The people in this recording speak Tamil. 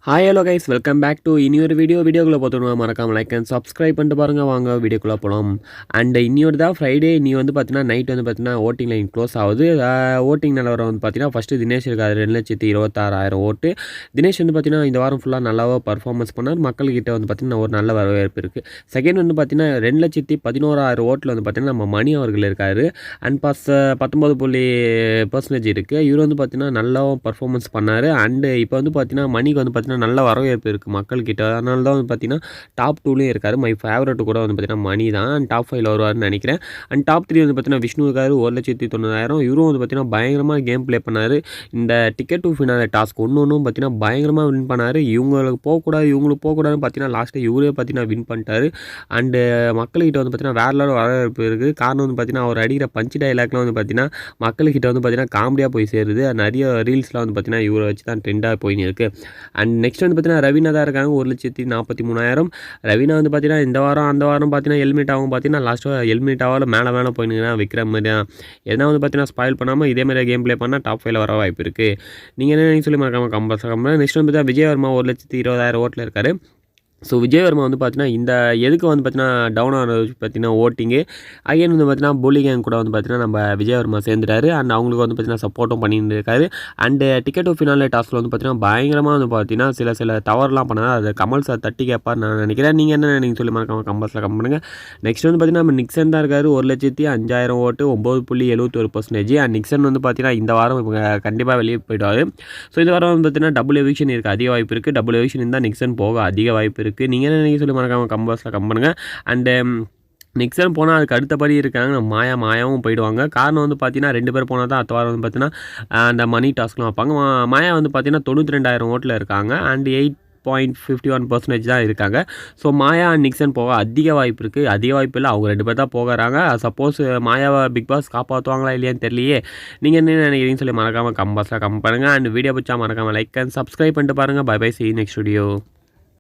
Hi hello guys welcome back to இன்னொரு வீடியோக்குள்ளே பார்த்தோன்னா மறக்காமல் லைக் அண்ட் சப்ஸ்கிரைப் பண்ணிட்டு பாருங்கள். வாங்க வீடியோக்குள்ளே போகலாம். அண்ட் இன்னொரு தான் ஃப்ரைடே நீ வந்து பார்த்தீங்கன்னா நைட் வந்து பார்த்தீங்கன்னா ஓட்டிங் லைன் க்ளோஸ் ஆகுது. ஓட்டிங் நிலவரம் வந்து பார்த்தீங்கன்னா ஃபஸ்ட்டு தினேஷ் இருக்காது 2,26,000 ஓட்டு. தினேஷ் வந்து பார்த்தீங்கன்னா இந்த வாரம் ஃபுல்லாக நல்லாவோ பர்ஃபார்மன்ஸ் பண்ணார். மக்கள்கிட்ட வந்து பார்த்தீங்கன்னா ஒரு நல்ல வரவேற்பு இருக்குது. செகண்ட் வந்து பார்த்தீங்கன்னா 2,11,000 ஓட்டில் வந்து பார்த்தீங்கன்னா நம்ம மணி அவர்கள் இருக்கார். அண்ட் 19% இருக்குது. இவர் வந்து பார்த்தீங்கன்னா நல்லாவும் பர்ஃபார்மன்ஸ் பண்ணார். அண்டு இப்போ வந்து பார்த்தீங்கன்னா மணிக்கு வந்து பார்த்தீங்கன்னா நல்ல வரவேற்பு இருக்குது மக்கள்கிட்ட. அதனால தான் வந்து பார்த்தீங்கன்னா டாப் 2லேயும் இருக்கார். மை ஃபேவரட் கூட வந்து பார்த்தீங்கன்னா மணி தான். அண்ட் டாப் 5ல் வருவார்னு நினைக்கிறேன். அண்ட் டாப் 3 வந்து பார்த்தீங்கன்னா விஷ்ணு இருக்கார் 1,90,000. இவரும் வந்து பார்த்தீங்கன்னா பயங்கரமாக கேம் ப்ளே பண்ணார். இந்த டிக்கெட் டு ஃபினாலே டாஸ்க் ஒன்றும் பார்த்தீங்கன்னா பயங்கரமாக வின் பண்ணார். இவங்களுக்கு போகக்கூடாதுன்னு பார்த்தீங்கன்னா லாஸ்ட்டாக இவரே பார்த்தீங்கன்னா வின் பண்ணிட்டார். அண்டு மக்கள்கிட்ட வந்து பார்த்தீங்கன்னா வேறு லெவல் வரவேற்பு இருக்குது. காரணம் வந்து பார்த்தீங்கன்னா அவர் அடிக்கிற பஞ்சு டைலாக்லாம் வந்து பார்த்தீங்கன்னா மக்கள்கிட்ட வந்து பார்த்தீங்கன்னா காமெடியாக போய் சேருது. நிறைய ரீல்ஸ்லாம் வந்து பார்த்தீங்கன்னா இவரை வச்சு தான் ட்ரெண்டாக போயின்னு இருக்குது. அண்ட் நெக்ஸ்ட் வந்து பார்த்தீங்கன்னா ரவீனா தான் இருக்காங்க 1,43,000. ரவீனா வந்து பார்த்தீங்கன்னா இந்த வாரம் அந்த வாரம் பார்த்தீங்கன்னா ஹெல்மெட் ஆகும் பார்த்தீங்கன்னா லாஸ்ட்டாக ஹெல்மெட் ஆகாத மேலே போயினுங்கன்னா விற்கிற மாதிரி தான். எதனா வந்து பார்த்தீங்கன்னா ஸ்பாயில் பண்ணாமல் இதே மாதிரி கேம் ப்ளே பண்ணால் டாப் 5ல் வர வாய்ப்பு இருக்குது. நீங்கள் என்ன சொல்லி மறக்காமல் கம்பல்சரி. நெக்ஸ்ட் வந்து பார்த்தீங்கன்னா விஜயவர்மா 1,20,000 ஓட்டில் இருக்கார். ஸோ விஜயவர்மா வந்து பார்த்தீங்கன்னா இந்த எதுக்கு வந்து பார்த்தீங்கன்னா டவுன் ஆனது பார்த்தீங்கன்னா ஓட்டிங்கு அகைன் வந்து பார்த்தீங்கன்னா போலி கேங் கூட வந்து பார்த்தீங்கன்னா நம்ம விஜயவர்மா சேர்ந்துட்டாரு. அண்ட் அவங்களுக்கு வந்து பார்த்தீங்கன்னா சப்போர்ட்டும் பண்ணிட்டு இருக்காரு. அண்டு டிக்கெட் டு ஃபினாலே டாஸ்கில் வந்து பார்த்தீங்கன்னா பயங்கரமாக வந்து பார்த்தீங்கன்னா சில தவறுலாம் பண்ணார். அதை கமல் சார் தட்டி கேட்பார் நான் நினைக்கிறேன். நீங்கள் என்ன நீங்கள் சொல்லி மறக்காமல் கம்பல்ஸில் பண்ணுங்கள். நெக்ஸ்ட் வந்து பார்த்தீங்கன்னா நம்ம நிக்சன் தான் இருக்கார் 1,05,000 ஓட்டு 9.71%. அண்ட் நிக்சன் வந்து பார்த்தீங்கன்னா இந்த வாரம் இவங்க கண்டிப்பாக வெளியே போயிடுவார். ஸோ இந்த வாரம் வந்து பார்த்தீங்கன்னா டபுள் எவிக்ஷன் இருக்குது, அதிக வாய்ப்பு இருக்குது. டபுள் எவிக்ஷன் இருந்தால் நிக்சன் போக அதிக வாய்ப்பு இருக்குது. நீங்கள் என்ன நீங்கள் சொல்லி மறக்காமல் கம்பல்ஸில் பண்ணுங்கள். அண்டு நிக்சன் போனால் அதுக்கு அடுத்தபடி இருக்காங்க மாயாவும் போயிடுவாங்க. காரணம் வந்து பார்த்தீங்கன்னா 2 பேர் போனால் தான் அடுத்த வாரம் வந்து பார்த்தீங்கன்னா அந்த மணி டாஸ்க்லாம் வைப்பாங்க. மாயா வந்து பார்த்தீங்கன்னா 92,000 ஓட்டில் இருக்காங்க. அண்ட் 8.51% தான் இருக்காங்க. ஸோ மாயா அண்ட் நிக்சன் போக அதிக வாய்ப்பு இருக்குது. அதிக வாய்ப்பு இல்லை, அவங்க 2 பேர் தான் போகிறாங்க. சப்போஸ் மாயாவை பிக் பாஸ் காப்பாற்றுவாங்களா இல்லையான்னு தெரியலையே. நீங்கள் என்ன நினைக்கிறீங்கன்னு சொல்லி மறக்காமல் கம்பல்ஸில் பண்ணுங்கள். அண்ட் வீடியோ பிடிச்சா மறக்காமல் லைக் அண்ட் சப்ஸ்கிரைப் பண்ணிட்டு பாருங்கள். Bye bye, see you next video.